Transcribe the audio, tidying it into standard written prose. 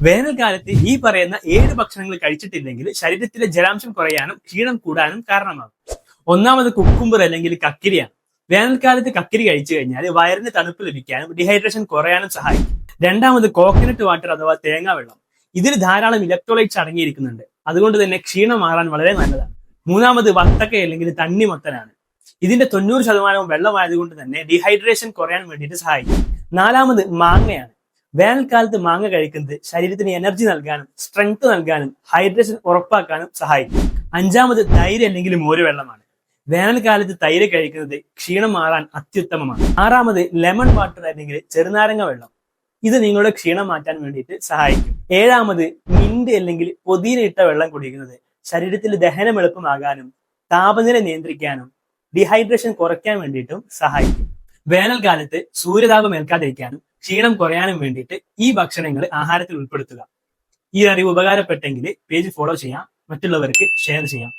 വേനൽക്കാലത്ത് ഈ പറയുന്ന 7 ഭക്ഷണങ്ങൾ കഴിച്ചിട്ടില്ലെങ്കിൽ ശരീരത്തിലെ ജലാംശം കുറയാനും ക്ഷീണം കൂടാനും കാരണമാകും. ഒന്നാമത് കുക്കുംബർ അല്ലെങ്കിൽ കക്കിരിയാണ്. വേനൽക്കാലത്ത് കക്കിരി കഴിച്ചു കഴിഞ്ഞാൽ വയറിന് തണുപ്പ് ലഭിക്കാനും ഡീഹൈഡ്രേഷൻ കുറയാനും സഹായിക്കും. രണ്ടാമത് കോക്കനട്ട് വാട്ടർ അഥവാ തേങ്ങാ വെള്ളം. ഇതിൽ ധാരാളം ഇലക്ട്രോലൈറ്റ്സ് അടങ്ങിയിരിക്കുന്നുണ്ട്. അതുകൊണ്ട് തന്നെ ക്ഷീണം മാറാൻ വളരെ നല്ലതാണ്. മൂന്നാമത് വത്തക്ക അല്ലെങ്കിൽ തണ്ണിമത്തനാണ്. ഇതിന്റെ 90% വെള്ളമായതുകൊണ്ട് തന്നെ ഡീഹൈഡ്രേഷൻ കുറയാൻ വേണ്ടിയിട്ട് സഹായിക്കും. നാലാമത് മാങ്ങയാണ്. വേനൽക്കാലത്ത് മാങ്ങ കഴിക്കുന്നത് ശരീരത്തിന് എനർജി നൽകാനും സ്ട്രെങ്ത് നൽകാനും ഹൈഡ്രേഷൻ ഉറപ്പാക്കാനും സഹായിക്കും. അഞ്ചാമത് തൈര് അല്ലെങ്കിൽ മോരുവെള്ളമാണ്. വേനൽക്കാലത്ത് തൈര് കഴിക്കുന്നത് ക്ഷീണം മാറാൻ അത്യുത്തമമാണ്. ആറാമത് ലെമൺ വാട്ടർ അല്ലെങ്കിൽ ചെറുനാരങ്ങ വെള്ളം. ഇത് നിങ്ങളുടെ ക്ഷീണം മാറ്റാൻ വേണ്ടിയിട്ട് സഹായിക്കും. ഏഴാമത് മിന്റ് അല്ലെങ്കിൽ പുതിന ഇട്ട വെള്ളം കുടിക്കുന്നത് ശരീരത്തിൽ ദഹനം എളുപ്പമാകാനും താപനില നിയന്ത്രിക്കാനും ഡീഹൈഡ്രേഷൻ കുറയ്ക്കാൻ വേണ്ടിയിട്ടും സഹായിക്കും. വേനൽക്കാലത്ത് സൂര്യതാപം ഏൽക്കാതിരിക്കാനും ക്ഷീണം കുറയാനും വേണ്ടിയിട്ട് ഈ ഭക്ഷണങ്ങൾ ആഹാരത്തിൽ ഉൾപ്പെടുത്തുക. ഈ അറിവ് ഉപകാരപ്പെട്ടെങ്കിൽ പേജ് ഫോളോ ചെയ്യാം, മറ്റുള്ളവർക്ക് ഷെയർ ചെയ്യാം.